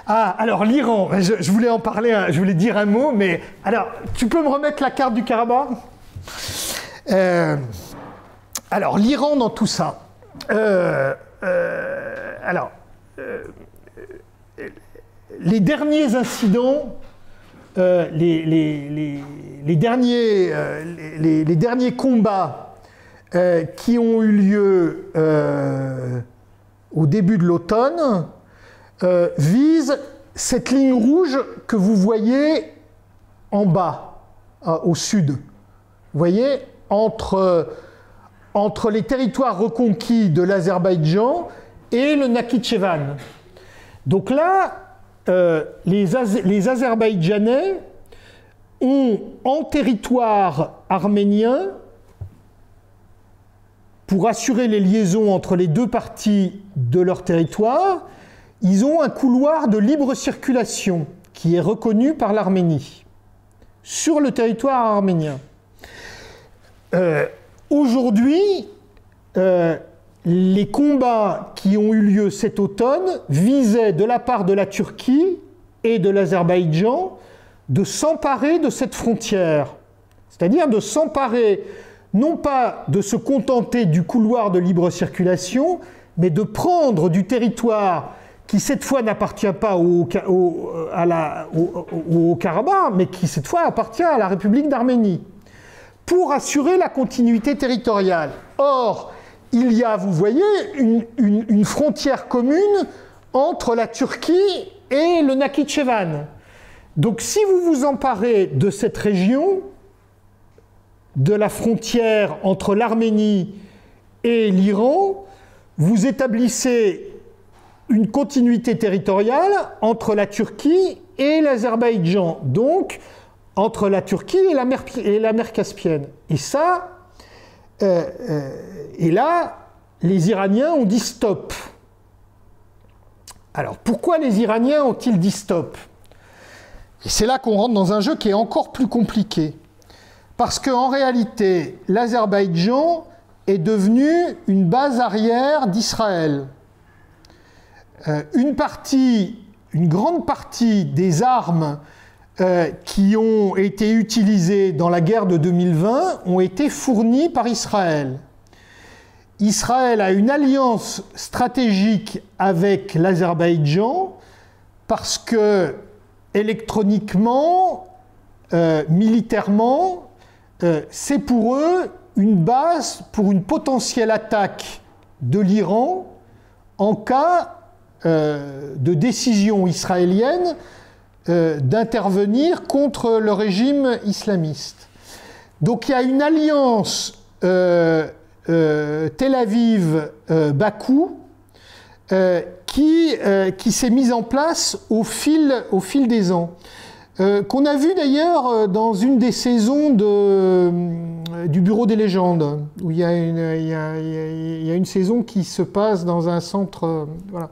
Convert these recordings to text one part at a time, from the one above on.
Ah, alors l'Iran, je voulais en parler, je voulais dire un mot, mais alors, tu peux me remettre la carte du Karabakh ? Alors, l'Iran dans tout ça. Les derniers incidents, les derniers combats qui ont eu lieu au début de l'automne visent cette ligne rouge que vous voyez en bas, au sud. Vous voyez, entre les territoires reconquis de l'Azerbaïdjan et le Nakhitchevan. Donc là, les Azerbaïdjanais ont en territoire arménien, pour assurer les liaisons entre les deux parties de leur territoire, ils ont un couloir de libre circulation qui est reconnu par l'Arménie sur le territoire arménien. Aujourd'hui, les combats qui ont eu lieu cet automne visaient de la part de la Turquie et de l'Azerbaïdjan de s'emparer de cette frontière, c'est-à-dire de s'emparer non pas de se contenter du couloir de libre circulation, mais de prendre du territoire qui cette fois n'appartient pas au Karabakh, mais qui cette fois appartient à la République d'Arménie, pour assurer la continuité territoriale. Or, il y a, vous voyez, une frontière commune entre la Turquie et le Nakhitchevan. Donc si vous vous emparez de cette région, de la frontière entre l'Arménie et l'Iran, vous établissez une continuité territoriale entre la Turquie et l'Azerbaïdjan, donc entre la Turquie et la mer Caspienne. Et ça, et là, les Iraniens ont dit stop. Alors, pourquoi les Iraniens ont-ils dit stop? Et c'est là qu'on rentre dans un jeu qui est encore plus compliqué. Parce qu'en réalité, l'Azerbaïdjan est devenu une base arrière d'Israël. Une grande partie des armes qui ont été utilisées dans la guerre de 2020 ont été fournies par Israël. Israël a une alliance stratégique avec l'Azerbaïdjan parce que électroniquement, militairement, c'est pour eux une base pour une potentielle attaque de l'Iran en cas de décision israélienne d'intervenir contre le régime islamiste. Donc il y a une alliance Tel Aviv-Bakou qui s'est mise en place au fil des ans. Qu'on a vu d'ailleurs dans une des saisons du Bureau des légendes, où il y a une saison qui se passe dans un centre. Voilà.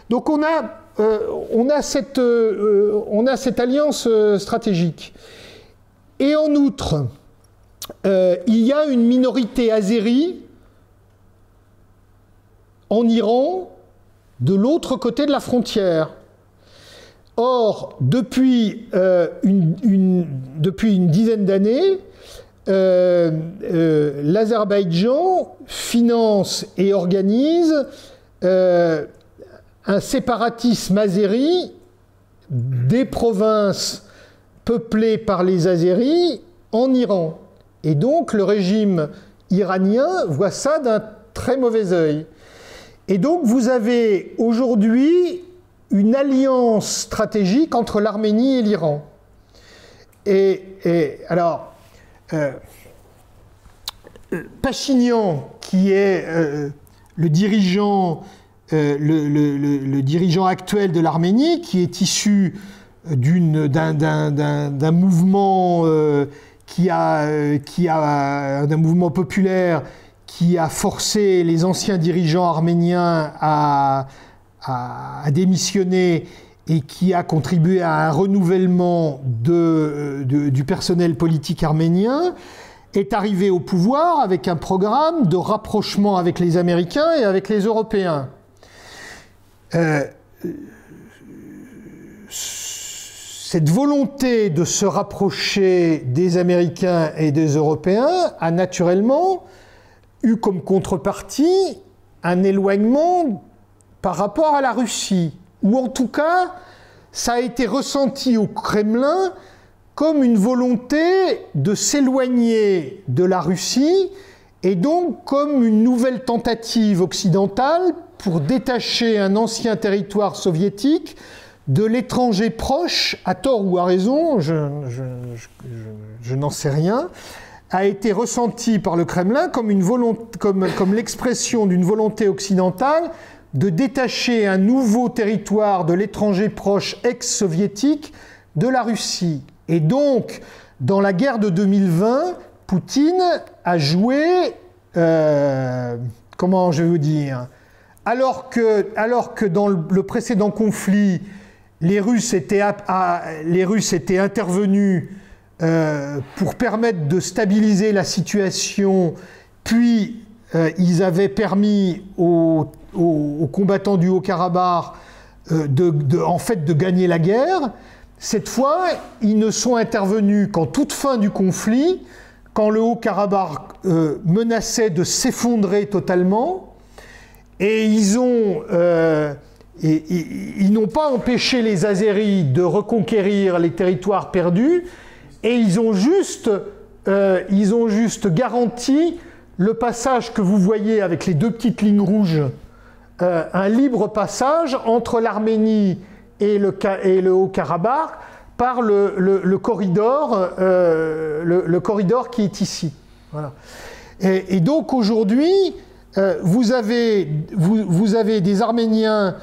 Donc on a cette alliance stratégique. Et en outre, il y a une minorité azérie en Iran, de l'autre côté de la frontière. Or, depuis une dizaine d'années, l'Azerbaïdjan finance et organise un séparatisme azéri des provinces peuplées par les Azéris en Iran. Et donc, le régime iranien voit ça d'un très mauvais œil. Et donc, vous avez aujourd'hui une alliance stratégique entre l'Arménie et l'Iran. Et alors, Pachinian, qui est le dirigeant actuel de l'Arménie, qui est issu d'un mouvement d'un mouvement populaire qui a forcé les anciens dirigeants arméniens à démissionner et qui a contribué à un renouvellement du personnel politique arménien, est arrivé au pouvoir avec un programme de rapprochement avec les Américains et avec les Européens. cette volonté de se rapprocher des Américains et des Européens a naturellement eu comme contrepartie un éloignement par rapport à la Russie, ou en tout cas, ça a été ressenti au Kremlin comme une volonté de s'éloigner de la Russie et donc comme une nouvelle tentative occidentale pour détacher un ancien territoire soviétique de l'étranger proche, à tort ou à raison, je n'en sais rien, a été ressenti par le Kremlin comme l'expression d'une volonté occidentale de détacher un nouveau territoire de l'étranger proche ex-soviétique de la Russie. Et donc, dans la guerre de 2020, Poutine a joué, comment je vais vous dire, alors que dans le précédent conflit, les Russes étaient intervenus pour permettre de stabiliser la situation, puis ils avaient permis aux combattants du Haut-Karabakh en fait de gagner la guerre. Cette fois, ils ne sont intervenus qu'en toute fin du conflit, quand le Haut-Karabakh menaçait de s'effondrer totalement, et ils n'ont pas empêché les Azéris de reconquérir les territoires perdus, et ils ont juste garanti le passage que vous voyez avec les deux petites lignes rouges, un libre passage entre l'Arménie et le Haut-Karabakh par le corridor qui est ici. Voilà. Et donc aujourd'hui, vous avez des Arméniens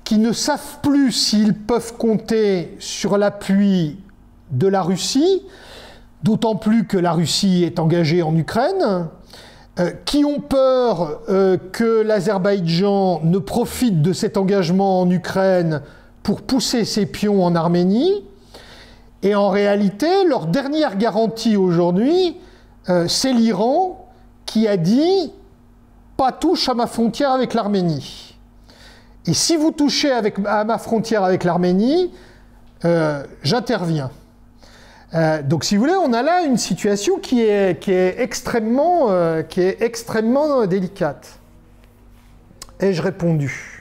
qui ne savent plus s'ils peuvent compter sur l'appui de la Russie, d'autant plus que la Russie est engagée en Ukraine, qui ont peur que l'Azerbaïdjan ne profite de cet engagement en Ukraine pour pousser ses pions en Arménie. Et en réalité, leur dernière garantie aujourd'hui, c'est l'Iran qui a dit « pas touche à ma frontière avec l'Arménie ». Et si vous touchez à ma frontière avec l'Arménie, j'interviens. Donc si vous voulez, on a là une situation qui est extrêmement délicate. Ai-je répondu?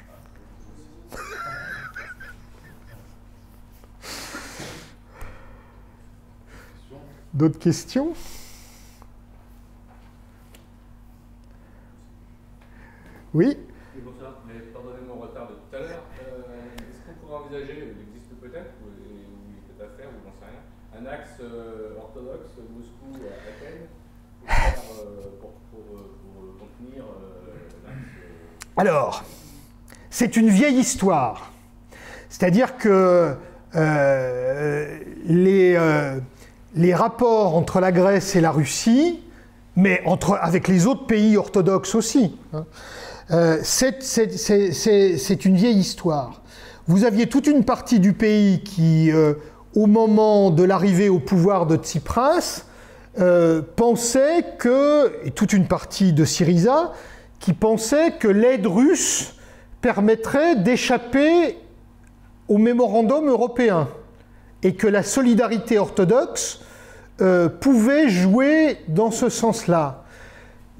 D'autres questions? Oui? Bonsoir, mais pardonnez mon retard de tout à l'heure. Est-ce qu'on pourrait envisager, il existe peut-être, ou il est peut-être à faire, ou j'en sais rien, un axe orthodoxe, Moscou-Athènes, pour contenir l'axe... Alors, c'est une vieille histoire. C'est-à-dire que les rapports entre la Grèce et la Russie, mais avec les autres pays orthodoxes aussi, hein, c'est une vieille histoire. Vous aviez toute une partie du pays qui, au moment de l'arrivée au pouvoir de Tsipras, pensait que, et toute une partie de Syriza, qui pensait que l'aide russe permettrait d'échapper au mémorandum européen et que la solidarité orthodoxe pouvait jouer dans ce sens-là.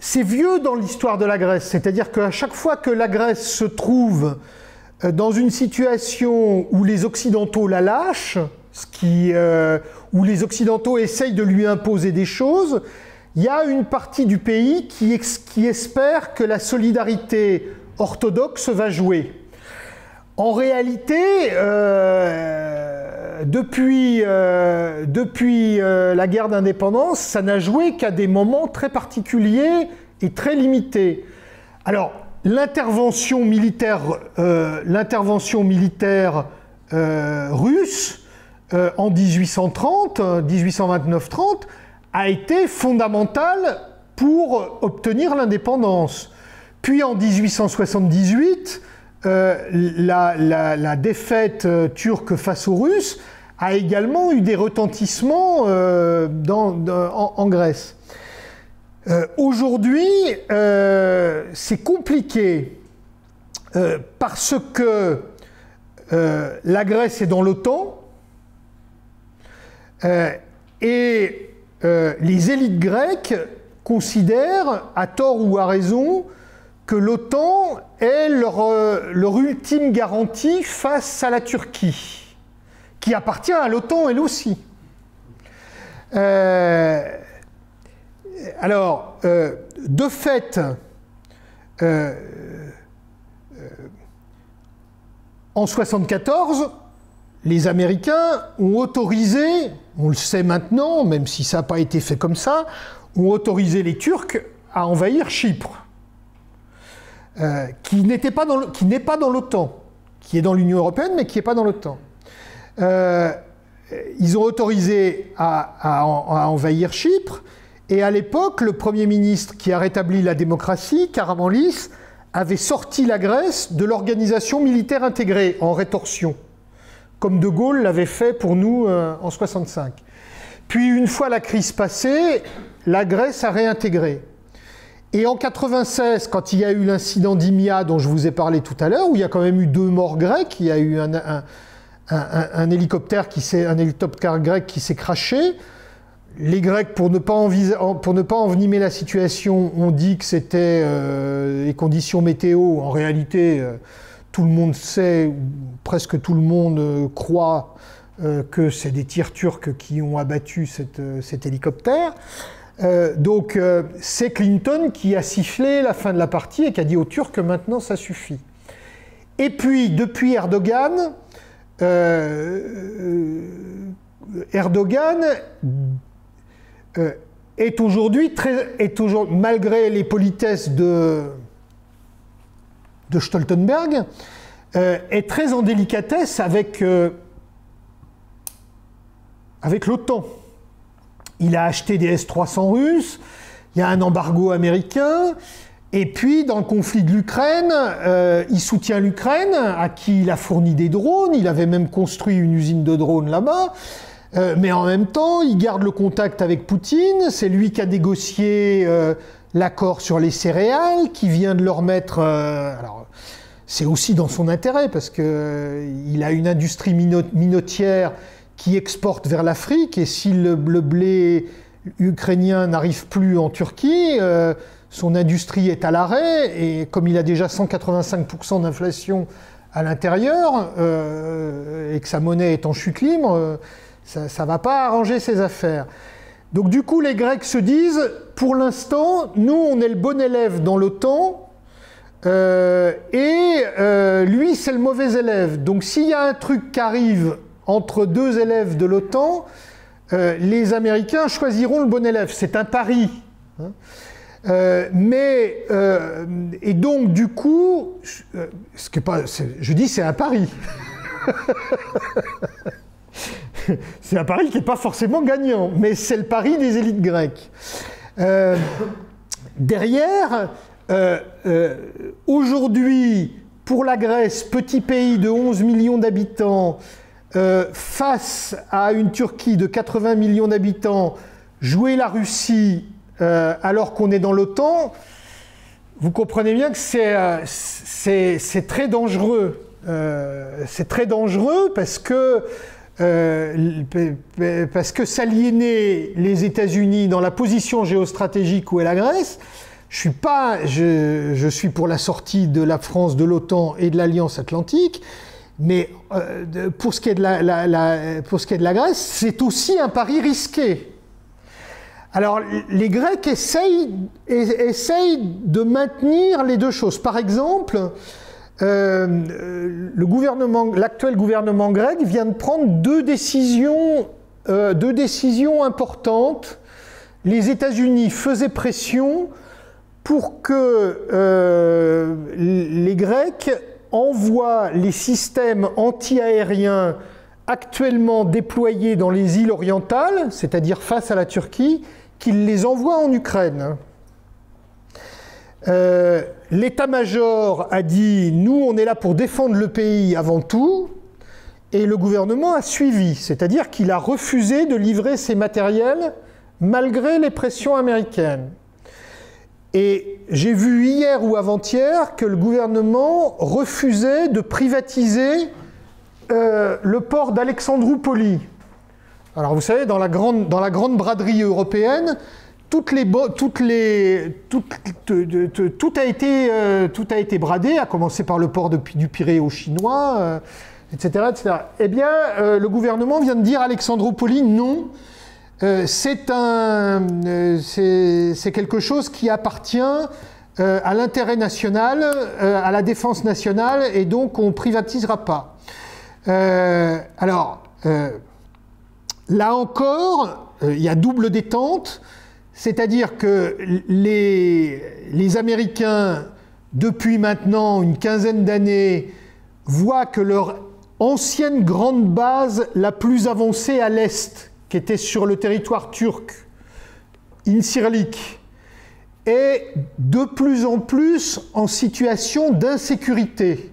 C'est vieux dans l'histoire de la Grèce, c'est-à-dire qu'à chaque fois que la Grèce se trouve dans une situation où les Occidentaux la lâchent, où les Occidentaux essayent de lui imposer des choses, il y a une partie du pays qui espère que la solidarité orthodoxe va jouer. En réalité, depuis la guerre d'indépendance, ça n'a joué qu'à des moments très particuliers et très limités. Alors, l'intervention militaire russe en 1829-30 a été fondamentale pour obtenir l'indépendance. Puis en 1878, la défaite turque face aux Russes a également eu des retentissements en Grèce. Aujourd'hui, c'est compliqué parce que la Grèce est dans l'OTAN, et les élites grecques considèrent, à tort ou à raison, que l'OTAN est leur ultime garantie face à la Turquie, qui appartient à l'OTAN elle aussi. Alors, de fait, en 1974, les Américains ont autorisé, on le sait maintenant, même si ça n'a pas été fait comme ça, ont autorisé les Turcs à envahir Chypre, qui n'est pas dans l'OTAN, qui est dans l'Union européenne, mais qui n'est pas dans l'OTAN. Ils ont autorisé à envahir Chypre, et à l'époque, le Premier ministre qui a rétabli la démocratie, Karamanlis, avait sorti la Grèce de l'organisation militaire intégrée en rétorsion, comme De Gaulle l'avait fait pour nous en 1965. Puis, une fois la crise passée, la Grèce a réintégré. Et en 1996, quand il y a eu l'incident d'Imia dont je vous ai parlé tout à l'heure, où il y a quand même eu 2 morts grecs, il y a eu un hélicoptère grec qui s'est crashé. Les Grecs, pour ne pas envenimer la situation, ont dit que c'était les conditions météo. En réalité, tout le monde sait, ou presque tout le monde croit que c'est des tirs turcs qui ont abattu cet hélicoptère. Donc c'est Clinton qui a sifflé la fin de la partie et qui a dit aux Turcs que maintenant ça suffit. Et puis, depuis Erdogan, est aujourd'hui, malgré les politesses de Stoltenberg, est très en délicatesse avec l'OTAN. Il a acheté des S-300 russes, il y a un embargo américain, et puis dans le conflit de l'Ukraine, il soutient l'Ukraine, à qui il a fourni des drones, il avait même construit une usine de drones là-bas. Mais en même temps, il garde le contact avec Poutine, c'est lui qui a négocié l'accord sur les céréales, qui vient de leur mettre... alors, c'est aussi dans son intérêt, parce qu'il a une industrie minotière qui exporte vers l'Afrique, et si le blé ukrainien n'arrive plus en Turquie, son industrie est à l'arrêt, et comme il a déjà 185% d'inflation à l'intérieur, et que sa monnaie est en chute libre... ça ne va pas arranger ses affaires. Donc du coup, les Grecs se disent, pour l'instant, nous, on est le bon élève dans l'OTAN, et lui, c'est le mauvais élève. Donc s'il y a un truc qui arrive entre 2 élèves de l'OTAN, les Américains choisiront le bon élève. C'est un pari. Hein. Et donc, du coup, je dis c'est un pari. C'est un pari qui n'est pas forcément gagnant, mais c'est le pari des élites grecques. Derrière, aujourd'hui, pour la Grèce, petit pays de 11 millions d'habitants, face à une Turquie de 80 millions d'habitants, jouer la Russie alors qu'on est dans l'OTAN, vous comprenez bien que c'est très dangereux. C'est très dangereux parce que s'aliéner les États-Unis dans la position géostratégique où est la Grèce, je suis pour la sortie de la France de l'OTAN et de l'Alliance Atlantique, mais pour ce qui est de la Grèce, c'est aussi un pari risqué. Alors, les Grecs essayent de maintenir les 2 choses. Par exemple, l'actuel gouvernement grec vient de prendre 2 décisions importantes. Les États-Unis faisaient pression pour que les Grecs envoient les systèmes anti-aériens actuellement déployés dans les îles orientales, c'est-à-dire face à la Turquie, qu'ils les envoient en Ukraine. L'état-major a dit « nous, on est là pour défendre le pays avant tout », et le gouvernement a suivi, c'est-à-dire qu'il a refusé de livrer ses matériels malgré les pressions américaines. Et j'ai vu hier ou avant-hier que le gouvernement refusait de privatiser le port d'Alexandroupoli. Alors vous savez, dans la grande braderie européenne, tout a été bradé, à commencer par le port du Pirée aux Chinois, etc., etc. Eh bien, le gouvernement vient de dire Alexandroupoli, non, c'est quelque chose qui appartient à l'intérêt national, à la défense nationale, et donc on ne privatisera pas. Là encore, il y a double détente, c'est-à-dire que les Américains, depuis maintenant une quinzaine d'années, voient que leur ancienne grande base la plus avancée à l'est, qui était sur le territoire turc, Incirlik, est de plus en plus en situation d'insécurité.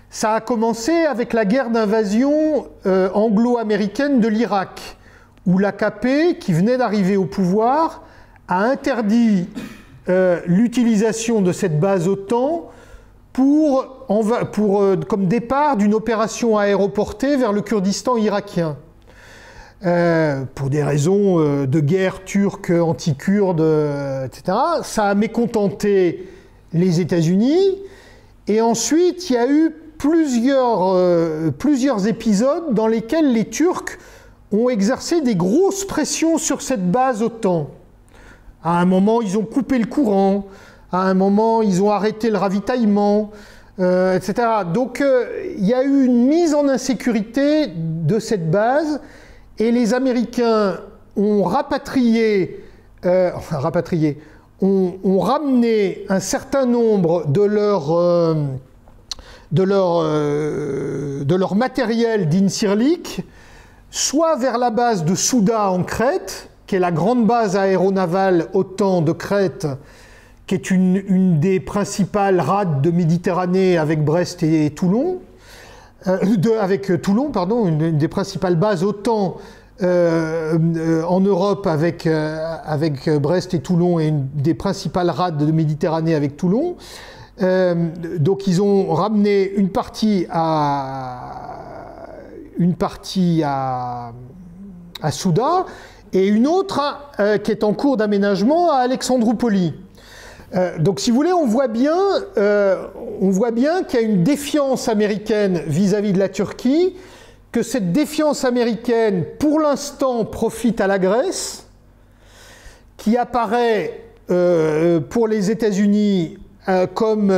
Ça a commencé avec la guerre d'invasion anglo-américaine de l'Irak, où l'AKP, qui venait d'arriver au pouvoir, a interdit l'utilisation de cette base OTAN comme départ d'une opération aéroportée vers le Kurdistan irakien. Pour des raisons de guerre turque, anti-kurde, etc. Ça a mécontenté les États-Unis. Et ensuite, il y a eu plusieurs épisodes dans lesquels les Turcs ont exercé des grosses pressions sur cette base OTAN. À un moment, ils ont coupé le courant. À un moment, ils ont arrêté le ravitaillement, etc. Donc, il y a eu une mise en insécurité de cette base. Et les Américains ont ont ramené un certain nombre de leur matériel d'Incirlik, soit vers la base de Souda en Crète, qui est la grande base aéronavale OTAN de Crète, qui est une des principales rades de Méditerranée avec Brest et Toulon, une des principales bases OTAN en Europe avec Brest et Toulon, et une des principales rades de Méditerranée avec Toulon. Donc ils ont ramené une partie à Souda et une autre qui est en cours d'aménagement à Alexandroupoli. Donc si vous voulez, on voit bien qu'il y a une défiance américaine vis-à-vis de la Turquie, que cette défiance américaine, pour l'instant, profite à la Grèce, qui apparaît pour les États-Unis comme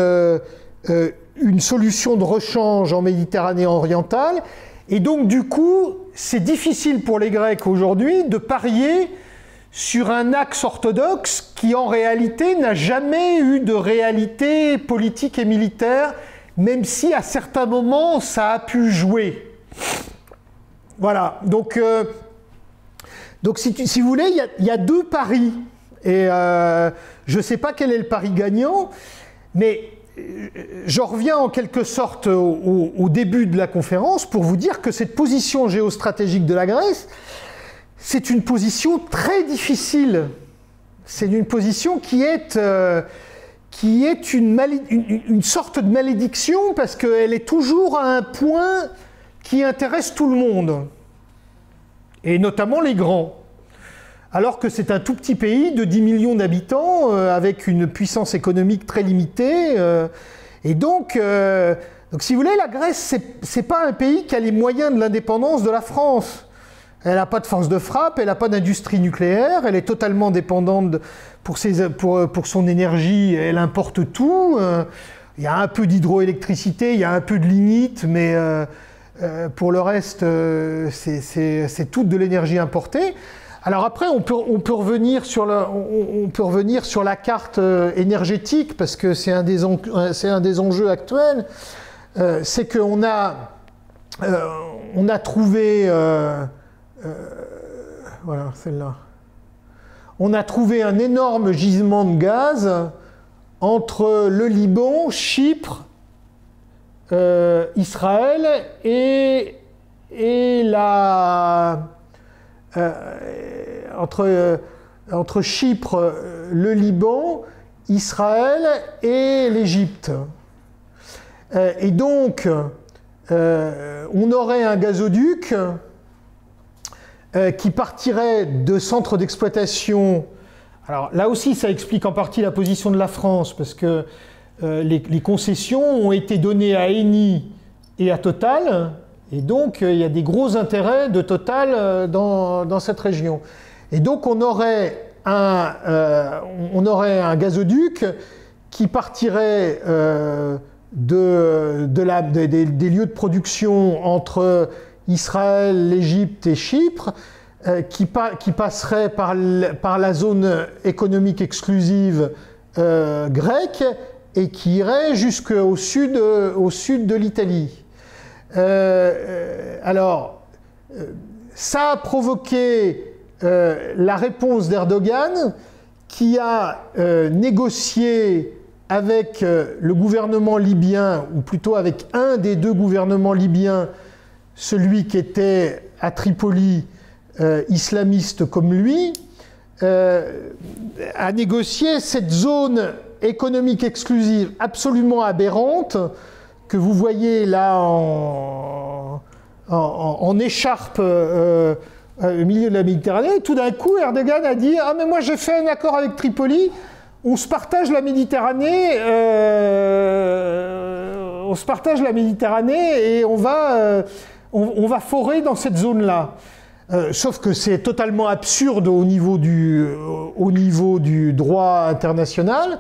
une solution de rechange en Méditerranée orientale. Et donc, du coup, c'est difficile pour les Grecs aujourd'hui de parier sur un axe orthodoxe qui, en réalité, n'a jamais eu de réalité politique et militaire, même si, à certains moments, ça a pu jouer. Voilà. Donc si vous voulez, il y a deux paris. Et je ne sais pas quel est le pari gagnant, mais je reviens en quelque sorte au début de la conférence pour vous dire que cette position géostratégique de la Grèce, c'est une position très difficile. C'est une position qui est une sorte de malédiction parce qu'elle est toujours à un point qui intéresse tout le monde, et notamment les grands. Alors que c'est un tout petit pays de 10 millions d'habitants, avec une puissance économique très limitée. Et donc, si vous voulez, la Grèce, c'est pas un pays qui a les moyens de l'indépendance de la France. Elle n'a pas de force de frappe, elle n'a pas d'industrie nucléaire, elle est totalement dépendante pour son énergie, elle importe tout. Il y a un peu d'hydroélectricité, il y a un peu de lignite, mais pour le reste, c'est toute de l'énergie importée. Alors après, on peut revenir sur la carte énergétique, parce que c'est un des enjeux actuels. C'est qu'on a trouvé... voilà, celle-là. On a trouvé un énorme gisement de gaz entre le Liban, Chypre, Israël et entre Chypre, le Liban, Israël et l'Égypte. Et donc, on aurait un gazoduc qui partirait de centres d'exploitation. Alors là aussi, ça explique en partie la position de la France, parce que les concessions ont été données à Eni et à Total, et donc il y a des gros intérêts de Total dans cette région. Et donc on aurait un gazoduc qui partirait des lieux de production entre Israël, l'Égypte et Chypre, qui passerait par la zone économique exclusive grecque et qui irait jusqu'au sud de l'Italie. Alors, ça a provoqué la réponse d'Erdogan, qui a négocié avec le gouvernement libyen, ou plutôt avec un des deux gouvernements libyens, celui qui était à Tripoli, islamiste comme lui, a négocié cette zone économique exclusive absolument aberrante que vous voyez là en écharpe au milieu de la Méditerranée. Et tout d'un coup, Erdogan a dit « Ah, mais moi j'ai fait un accord avec Tripoli, on se partage la Méditerranée, et on va forer dans cette zone-là. » Sauf que c'est totalement absurde au niveau du droit international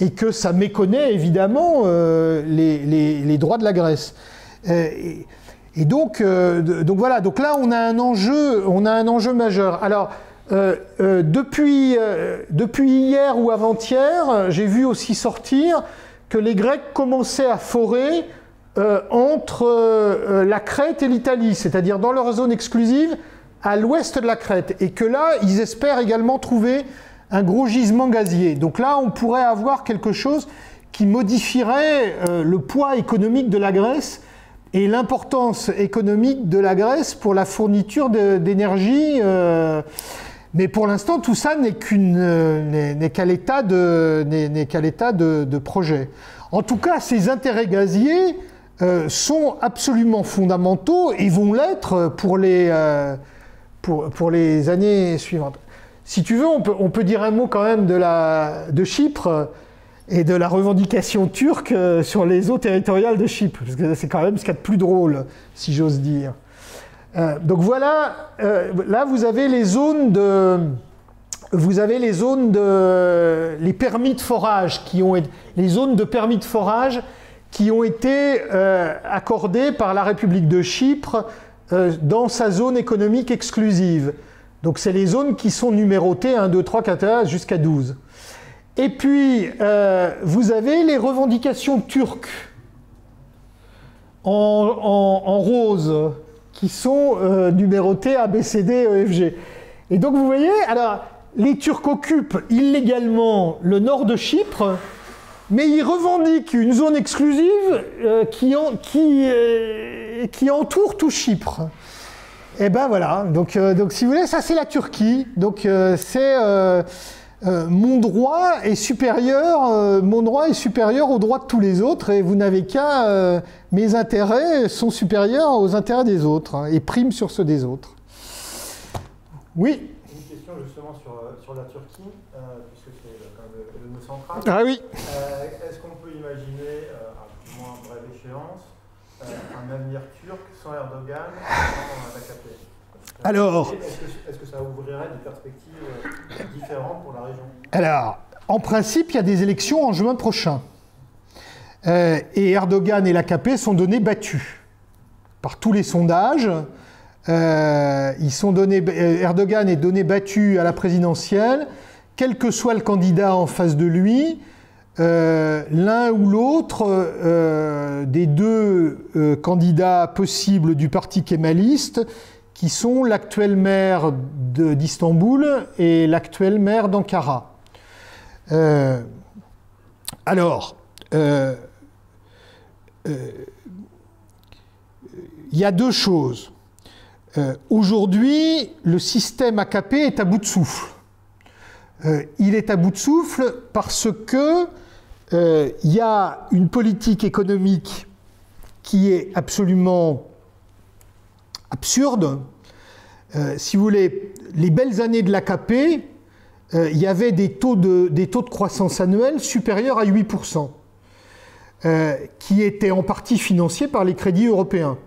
et que ça méconnaît évidemment les droits de la Grèce. Et donc voilà, donc là on a un enjeu majeur. Alors depuis hier ou avant-hier, j'ai vu aussi sortir que les Grecs commençaient à forer entre la Crète et l'Italie, c'est-à-dire dans leur zone exclusive à l'ouest de la Crète, et que là, ils espèrent également trouver un gros gisement gazier. Donc là, on pourrait avoir quelque chose qui modifierait le poids économique de la Grèce et l'importance économique de la Grèce pour la fourniture d'énergie. Mais pour l'instant, tout ça n'est qu'à l'état de projet. En tout cas, ces intérêts gaziers sont absolument fondamentaux et vont l'être pour les années suivantes. Si tu veux, on peut dire un mot quand même de Chypre et de la revendication turque sur les eaux territoriales de Chypre, parce que c'est quand même ce qu'il y a de plus drôle, si j'ose dire. Donc voilà, là vous avez les permis de forage les zones de permis de forage qui ont été accordées par la République de Chypre dans sa zone économique exclusive. Donc c'est les zones qui sont numérotées 1, 2, 3, 4, jusqu'à 12. Et puis vous avez les revendications turques en rose qui sont numérotées A, B, C, D, E, F, G. Et donc vous voyez, alors les Turcs occupent illégalement le nord de Chypre, mais ils revendiquent une zone exclusive qui entoure tout Chypre. Et ben voilà, donc si vous voulez, ça c'est la Turquie. Donc c'est mon droit est supérieur au droit de tous les autres, et vous n'avez qu'à mes intérêts sont supérieurs aux intérêts des autres, hein, et priment sur ceux des autres. Oui. Une question justement sur la Turquie, puisque c'est quand même le nœud central. Ah oui. Est-ce qu'on peut imaginer, à plus ou moins brève échéance, un avenir turc sans Erdogan, sans l'AKP? Alors, est-ce que ça ouvrirait des perspectives différentes pour la région? Alors, en principe, il y a des élections en juin prochain. Et Erdogan et l'AKP sont donnés battus par tous les sondages. Erdogan est donné battu à la présidentielle, quel que soit le candidat en face de lui. L'un ou l'autre des deux candidats possibles du parti kémaliste, qui sont l'actuel maire d'Istanbul et l'actuel maire d'Ankara. Alors, il y a deux choses. Aujourd'hui, le système AKP est à bout de souffle. Il est à bout de souffle parce que il y a une politique économique qui est absolument absurde. Si vous voulez, les belles années de l'AKP, il y avait des taux de croissance annuels supérieurs à 8%, qui étaient en partie financés par les crédits européens.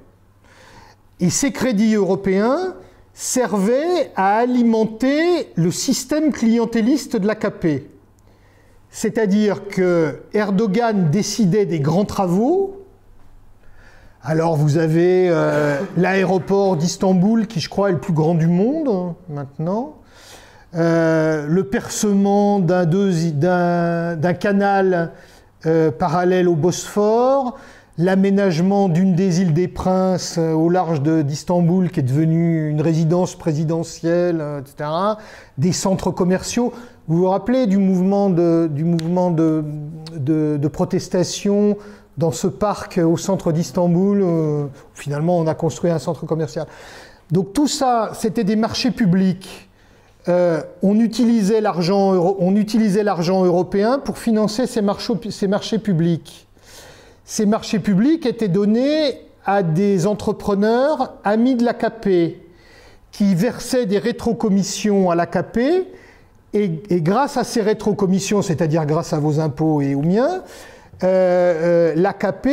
Et ces crédits européens servaient à alimenter le système clientéliste de l'AKP. C'est-à-dire que Erdogan décidait des grands travaux. Alors vous avez l'aéroport d'Istanbul, qui je crois est le plus grand du monde maintenant, le percement d'un canal parallèle au Bosphore, l'aménagement d'une des îles des Princes au large d'Istanbul, qui est devenue une résidence présidentielle, etc., des centres commerciaux. Vous vous rappelez du mouvement de protestation dans ce parc au centre d'Istanbul, finalement on a construit un centre commercial. Donc tout ça, c'était des marchés publics. On utilisait l'argent européen pour financer ces marchés publics. Ces marchés publics étaient donnés à des entrepreneurs amis de l'AKP qui versaient des rétrocommissions à l'AKP et grâce à ces rétrocommissions, c'est-à-dire grâce à vos impôts et aux miens, l'AKP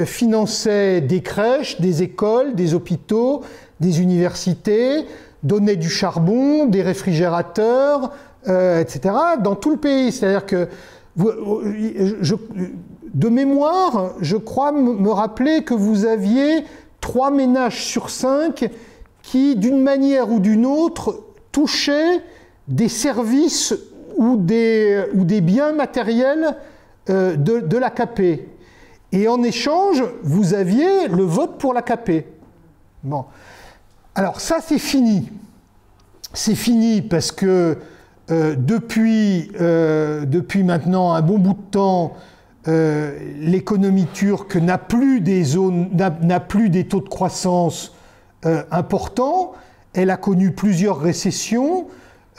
finançait des crèches, des écoles, des hôpitaux, des universités, donnait du charbon, des réfrigérateurs, etc., dans tout le pays. C'est-à-dire que, de mémoire, je crois me rappeler que vous aviez 3 ménages sur 5 qui, d'une manière ou d'une autre, touchaient des services ou des biens matériels de l'AKP. Et en échange, vous aviez le vote pour l'AKP. Bon. Alors ça, c'est fini. C'est fini parce que depuis maintenant un bon bout de temps, l'économie turque n'a plus des taux de croissance importants. Elle a connu plusieurs récessions.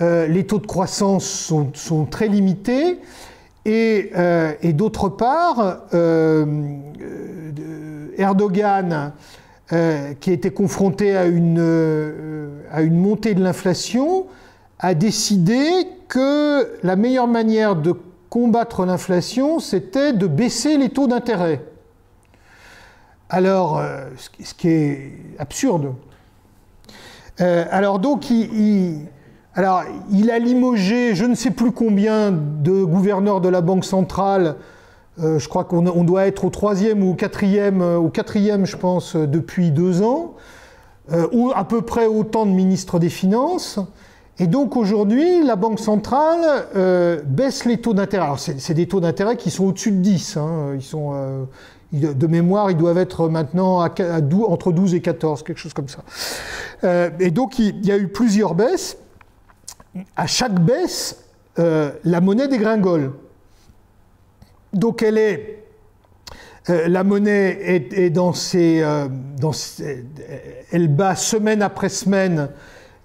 Les taux de croissance sont très limités. Et d'autre part, Erdogan, qui a été confronté à une montée de l'inflation, a décidé que la meilleure manière de combattre l'inflation, c'était de baisser les taux d'intérêt. Alors, ce qui est absurde. Alors donc, il a limogé je ne sais plus combien de gouverneurs de la Banque centrale. Je crois qu'on doit être au 3e ou au 4e, je pense, depuis 2 ans, ou à peu près autant de ministres des Finances. Et donc aujourd'hui, la Banque centrale baisse les taux d'intérêt. Alors c'est des taux d'intérêt qui sont au-dessus de 10. Hein. Ils sont, de mémoire, ils doivent être maintenant entre 12 et 14, quelque chose comme ça. Et donc il y a eu plusieurs baisses. À chaque baisse, la monnaie dégringole. Donc la monnaie est elle bat semaine après semaine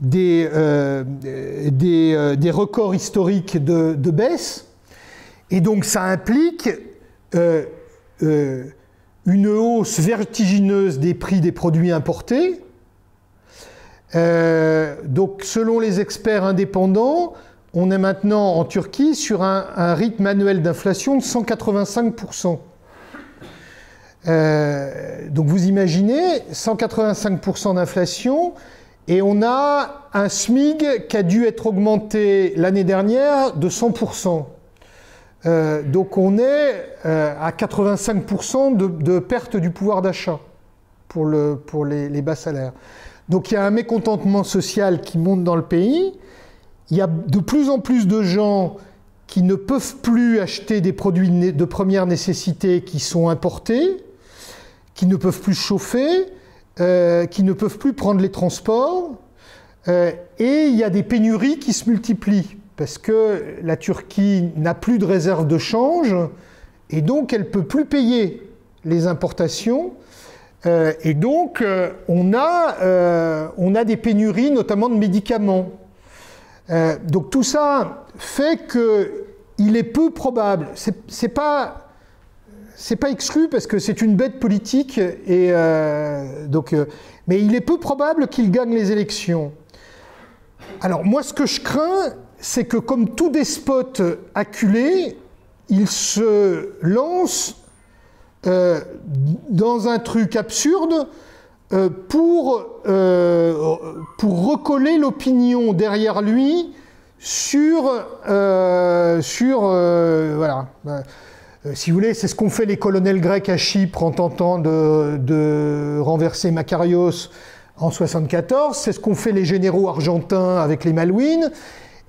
des records historiques de baisse, et donc ça implique une hausse vertigineuse des prix des produits importés. Donc selon les experts indépendants, on est maintenant en Turquie sur un rythme annuel d'inflation de 185%. Donc vous imaginez, 185% d'inflation, et on a un SMIC qui a dû être augmenté l'année dernière de 100%. Donc on est à 85% de perte du pouvoir d'achat pour les bas salaires. Donc il y a un mécontentement social qui monte dans le pays. Il y a de plus en plus de gens qui ne peuvent plus acheter des produits de première nécessité qui sont importés, qui ne peuvent plus chauffer, qui ne peuvent plus prendre les transports. Et il y a des pénuries qui se multiplient, parce que la Turquie n'a plus de réserve de change, et donc elle ne peut plus payer les importations. Et donc on a des pénuries, notamment de médicaments. Donc tout ça fait qu'il est peu probable, c'est pas c'est pas exclu parce que c'est une bête politique, et mais il est peu probable qu'il gagne les élections. Alors moi, ce que je crains, c'est que comme tout despote acculé, il se lance dans un truc absurde pour recoller l'opinion derrière lui sur voilà. Si vous voulez, c'est ce qu'ont fait les colonels grecs à Chypre en tentant de renverser Makarios en 1974, c'est ce qu'ont fait les généraux argentins avec les Malouines,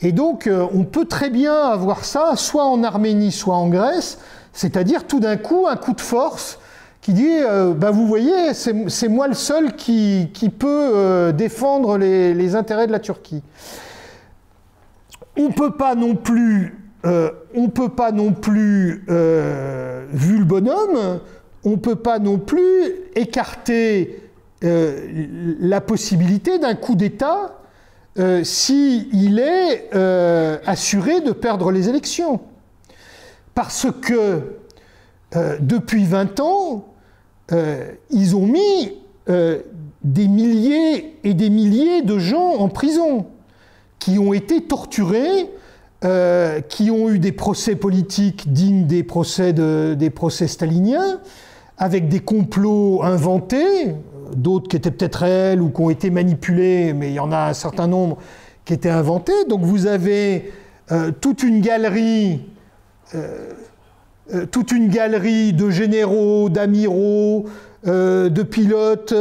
et donc on peut très bien avoir ça, soit en Arménie, soit en Grèce, c'est-à-dire tout d'un coup un coup de force qui dit vous voyez, c'est moi le seul qui peut défendre les intérêts de la Turquie. On ne peut pas non plus, vu le bonhomme, on ne peut pas non plus écarter la possibilité d'un coup d'État s'il est assuré de perdre les élections. Parce que depuis 20 ans, ils ont mis des milliers et des milliers de gens en prison, qui ont été torturés, qui ont eu des procès politiques dignes des procès staliniens, avec des complots inventés, d'autres qui étaient peut-être réels ou qui ont été manipulés, mais il y en a un certain nombre qui étaient inventés. Donc vous avez toute une galerie de généraux, d'amiraux, de pilotes,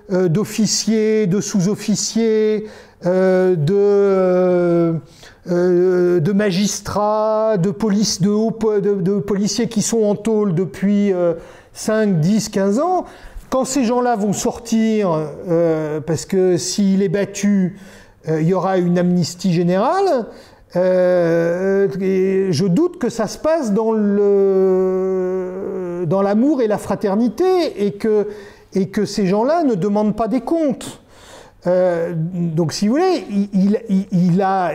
d'officiers, de sous-officiers, de magistrats, de policiers qui sont en tôle depuis 5, 10, 15 ans. Quand ces gens-là vont sortir, parce que s'il est battu, il y aura une amnistie générale, et je doute que ça se passe dans l'amour et la fraternité, et que ces gens-là ne demandent pas des comptes. Donc, si vous voulez, il a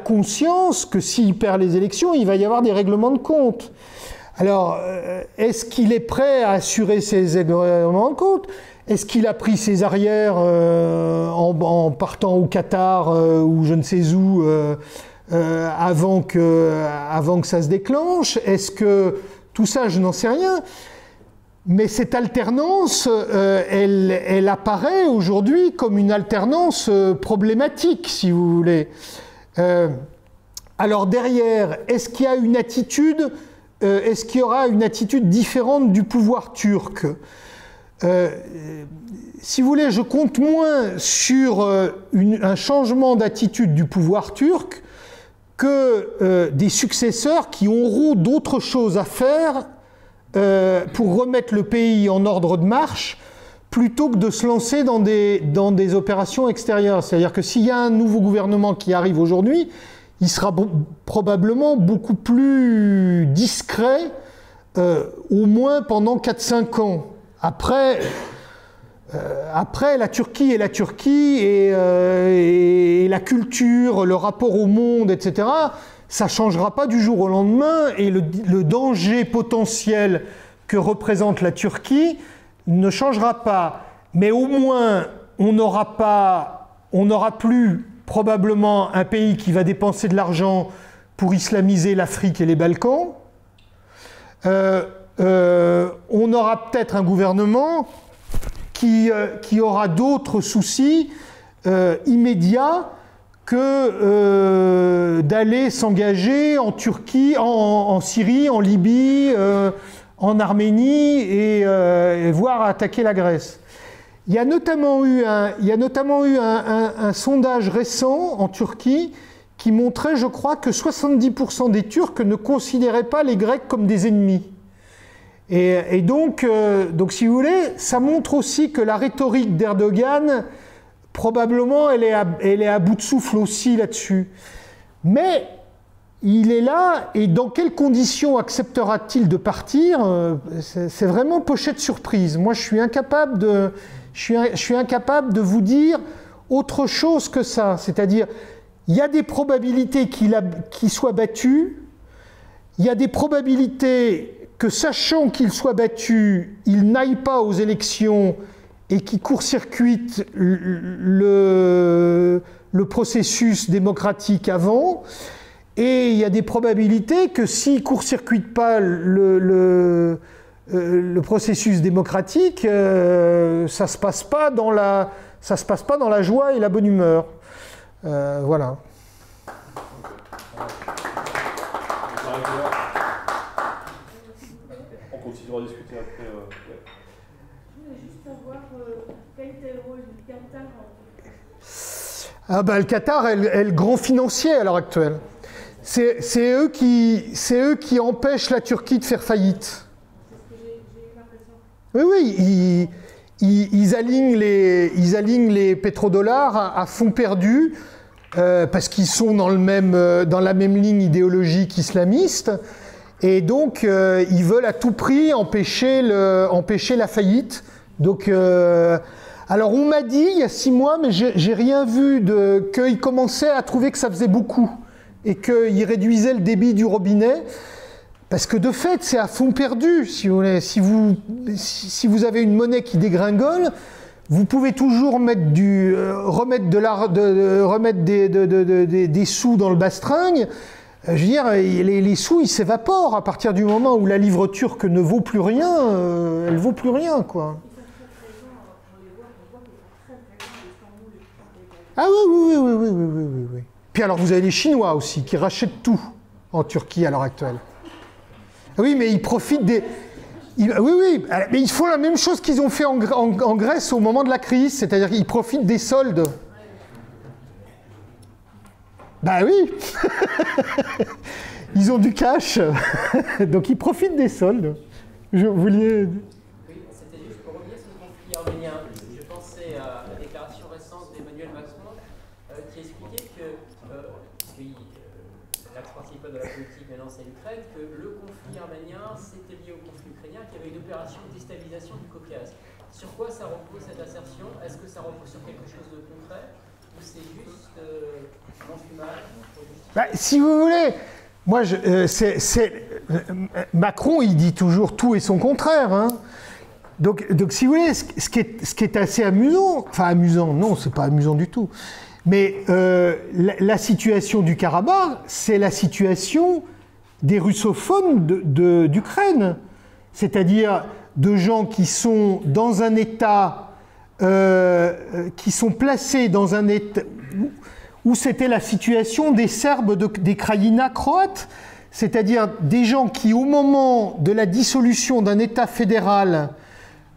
conscience que s'il perd les élections, il va y avoir des règlements de compte. Alors, est-ce qu'il est prêt à assurer ces règlements de compte? Est-ce qu'il a pris ses arrières en partant au Qatar ou je ne sais où avant que ça se déclenche? Est-ce que tout ça, je n'en sais rien. Mais cette alternance, elle apparaît aujourd'hui comme une alternance problématique, si vous voulez. Alors derrière, est-ce qu'il y a une attitude, est-ce qu'il y aura une attitude différente du pouvoir turc? Si vous voulez, je compte moins sur un changement d'attitude du pouvoir turc que des successeurs qui auront d'autres choses à faire pour remettre le pays en ordre de marche, plutôt que de se lancer dans des opérations extérieures. C'est-à-dire que s'il y a un nouveau gouvernement qui arrive aujourd'hui, il sera probablement beaucoup plus discret, au moins pendant 4-5 ans. Après, la Turquie est la Turquie, et la culture, le rapport au monde, etc., ça ne changera pas du jour au lendemain, et le danger potentiel que représente la Turquie ne changera pas. Mais au moins, on n'aura plus probablement un pays qui va dépenser de l'argent pour islamiser l'Afrique et les Balkans. On aura peut-être un gouvernement qui aura d'autres soucis immédiats que d'aller s'engager en Turquie, en Syrie, en Libye, en Arménie, et voire attaquer la Grèce. Il y a notamment eu un sondage récent en Turquie qui montrait, je crois, que 70% des Turcs ne considéraient pas les Grecs comme des ennemis. Et donc, si vous voulez, ça montre aussi que la rhétorique d'Erdogan, probablement, elle est à bout de souffle aussi là-dessus. Mais il est là, et dans quelles conditions acceptera-t-il de partir? C'est vraiment pochette surprise. Moi, je suis incapable de vous dire autre chose que ça. C'est-à-dire, il y a des probabilités qu'il soit battu, il y a des probabilités que sachant qu'il soit battu, il n'aille pas aux élections et qu'il court-circuite le processus démocratique avant. Et il y a des probabilités que s'il ne court-circuite pas le processus démocratique, ça ne se passe pas dans la joie et la bonne humeur. Voilà. On continuera à discuter après. Je voulais juste savoir quel était le rôle du Qatar. Ah ben, le Qatar est le grand financier à l'heure actuelle. C'est eux qui empêchent la Turquie de faire faillite. C'est ce que j'ai eu l'impression. Oui, ils alignent les pétrodollars à fond perdu parce qu'ils sont dans la même ligne idéologique islamiste et donc ils veulent à tout prix empêcher la faillite. Donc, alors on m'a dit il y a 6 mois, mais j'ai rien vu qu'ils commençaient à trouver que ça faisait beaucoup et qu'ils réduisaient le débit du robinet. Parce que de fait, c'est à fond perdu, si vous voulez. Si vous avez une monnaie qui dégringole, vous pouvez toujours remettre des sous dans le bastringue. Je veux dire, les sous, ils s'évaporent à partir du moment où la livre turque ne vaut plus rien. Elle ne vaut plus rien, quoi. Ah oui. Puis alors, vous avez les Chinois aussi, qui rachètent tout en Turquie à l'heure actuelle. Oui, mais ils profitent des... Oui, mais ils font la même chose qu'ils ont fait en Grèce au moment de la crise, c'est-à-dire qu'ils profitent des soldes. Ben oui. Ils ont du cash, donc ils profitent des soldes. Vous vouliez... Oui, c'était juste pour revenir sur le conflit arménien. Je pensais à la déclaration récente d'Emmanuel Macron qui expliquait que, l'axe principal de la politique maintenant c'est l'Ukraine, que le conflit arménien c'était lié au conflit ukrainien, qu'il y avait une opération de déstabilisation du Caucase. Sur quoi ça repose cette assertion? Est-ce que ça repose sur quelque chose de concret ou c'est juste l'enfumage? Si vous voulez, moi, Macron, il dit toujours tout et son contraire. Hein. Donc, si vous voulez, ce qui est assez amusant, enfin amusant, non, c'est pas amusant du tout, mais la situation du Karabakh, c'est la situation des russophones d'Ukraine, c'est-à-dire de gens qui sont dans un état, qui sont placés dans un état où c'était la situation des Serbes des Krajina croates, c'est-à-dire des gens qui, au moment de la dissolution d'un État fédéral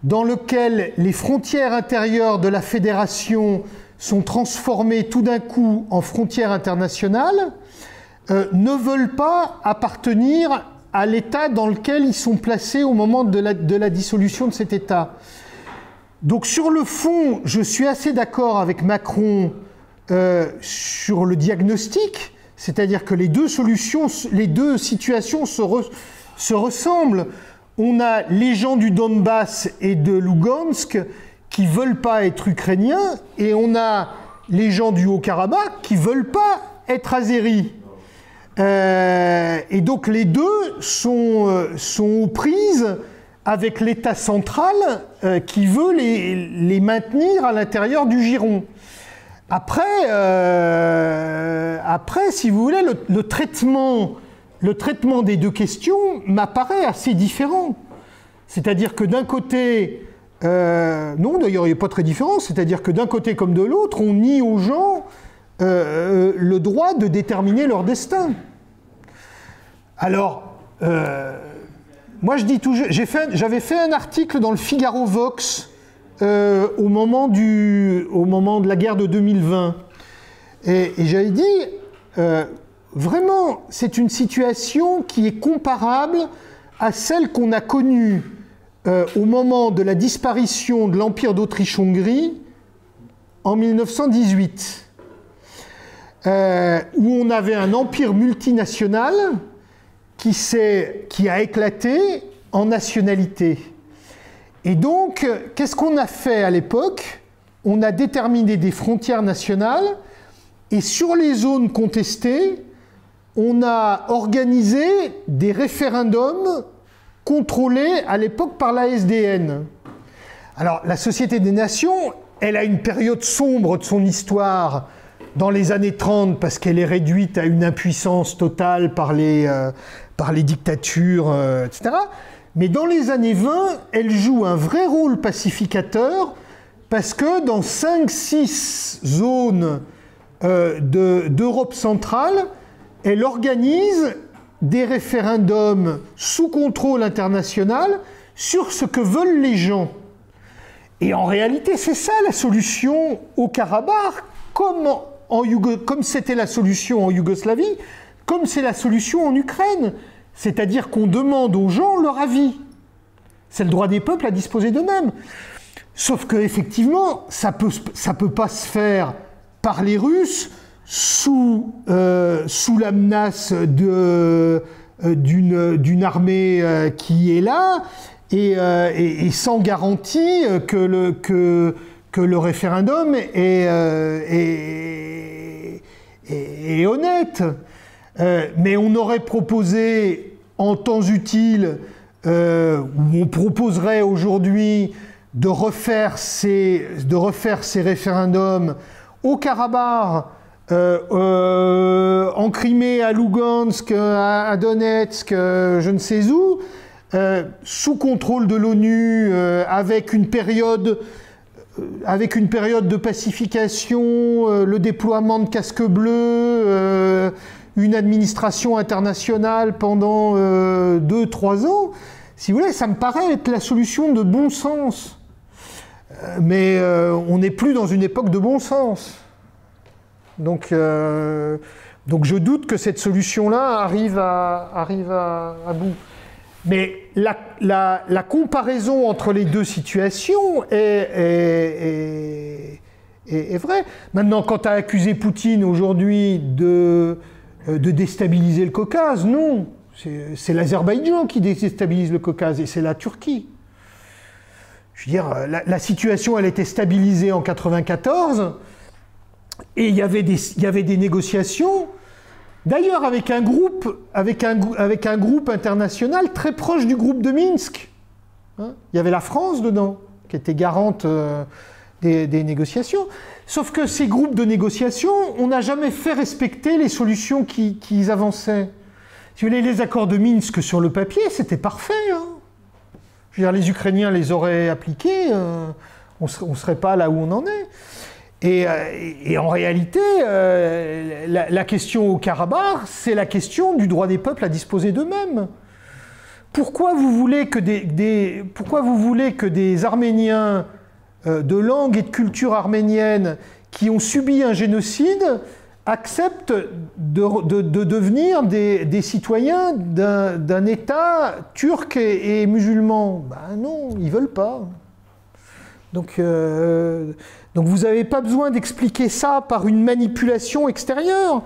dans lequel les frontières intérieures de la fédération sont transformées tout d'un coup en frontières internationales, ne veulent pas appartenir à l'État dans lequel ils sont placés au moment de la dissolution de cet État. Donc sur le fond, je suis assez d'accord avec Macron sur le diagnostic, c'est-à-dire que les deux situations se ressemblent. On a les gens du Donbass et de Lugansk qui ne veulent pas être ukrainiens, et on a les gens du Haut-Karabakh qui ne veulent pas être azéris. Et donc les deux sont aux prises avec l'État central qui veut les maintenir à l'intérieur du giron. Après, si vous voulez, le traitement des deux questions m'apparaît assez différent. C'est-à-dire que d'un côté, non d'ailleurs il n'est pas très différent, c'est-à-dire que d'un côté comme de l'autre, on nie aux gens le droit de déterminer leur destin. Alors, moi je dis toujours, j'avais fait un article dans le Figaro Vox au moment de la guerre de 2020, et j'avais dit, vraiment, c'est une situation qui est comparable à celle qu'on a connue au moment de la disparition de l'Empire d'Autriche-Hongrie en 1918, où on avait un empire multinational qui a éclaté en nationalité. Et donc, qu'est-ce qu'on a fait à l'époque? On a déterminé des frontières nationales, et sur les zones contestées, on a organisé des référendums contrôlée à l'époque par la SDN. Alors, la Société des Nations, elle a une période sombre de son histoire dans les années 30 parce qu'elle est réduite à une impuissance totale par les dictatures, etc. Mais dans les années 20, elle joue un vrai rôle pacificateur parce que dans 5-6 zones d'Europe centrale, elle organise des référendums sous contrôle international sur ce que veulent les gens. Et en réalité, c'est ça la solution au Karabakh, comme c'était la solution en Yougoslavie, comme c'est la solution en Ukraine. C'est-à-dire qu'on demande aux gens leur avis. C'est le droit des peuples à disposer d'eux-mêmes. Sauf qu'effectivement, ça peut pas se faire par les Russes sous la menace d'une armée qui est là et sans garantie que le référendum est honnête. Mais on aurait proposé en temps utile, ou on proposerait aujourd'hui de refaire ces référendums au Karabakh, en Crimée, à Lougansk, à Donetsk, je ne sais où, sous contrôle de l'ONU, avec une période de pacification, le déploiement de casques bleus, une administration internationale pendant 2-3 ans. Si vous voulez, ça me paraît être la solution de bon sens. Mais on n'est plus dans une époque de bon sens. Donc je doute que cette solution-là arrive à bout. Mais la comparaison entre les deux situations est vraie. Maintenant, quand tu as accusé Poutine aujourd'hui de déstabiliser le Caucase, non. C'est l'Azerbaïdjan qui déstabilise le Caucase et c'est la Turquie. Je veux dire, la situation, elle était stabilisée en 1994 et il y avait des négociations, d'ailleurs avec un groupe international très proche du groupe de Minsk. Hein, il y avait la France dedans, qui était garante des négociations. Sauf que ces groupes de négociation, on n'a jamais fait respecter les solutions qu'ils avançaient. Si vous voulez, les accords de Minsk sur le papier, c'était parfait. Hein. Je veux dire, les Ukrainiens les auraient appliqués, on ne serait pas là où on en est. Et en réalité, la question au Karabakh, c'est la question du droit des peuples à disposer d'eux-mêmes. Pourquoi vous voulez que des Arméniens de langue et de culture arménienne qui ont subi un génocide acceptent de devenir des citoyens d'un État turc et musulman? Ben non, ils ne veulent pas. Donc vous n'avez pas besoin d'expliquer ça par une manipulation extérieure.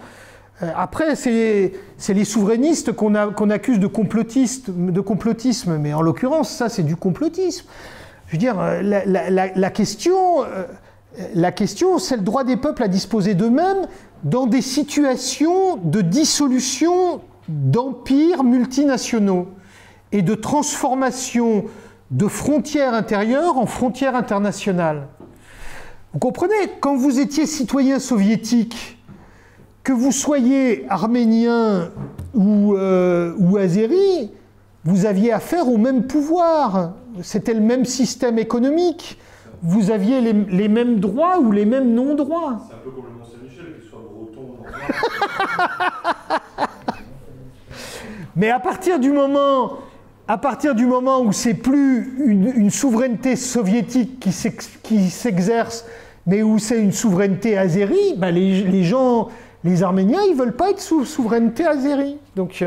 Après, c'est les souverainistes qu'on accuse de complotisme, mais en l'occurrence, ça c'est du complotisme. Je veux dire, la question, c'est le droit des peuples à disposer d'eux-mêmes dans des situations de dissolution d'empires multinationaux et de transformation de frontières intérieures en frontières internationales. Vous comprenez, quand vous étiez citoyen soviétique, que vous soyez arménien ou azéri, vous aviez affaire au même pouvoir. C'était le même système économique. Vous aviez les mêmes droits ou les mêmes non-droits. C'est un peu comme le Mont-Saint-Michel, qu'il soit breton. Mais à partir du moment où c'est plus une souveraineté soviétique qui s'exerce, mais où c'est une souveraineté azérie, ben les Arméniens, ils veulent pas être sous souveraineté azérie. Donc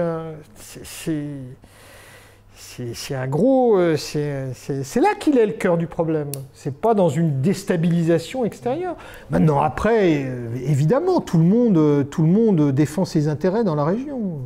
c'est un gros, c'est là qu'il est le cœur du problème. C'est pas dans une déstabilisation extérieure. Maintenant, après, évidemment, tout le monde défend ses intérêts dans la région.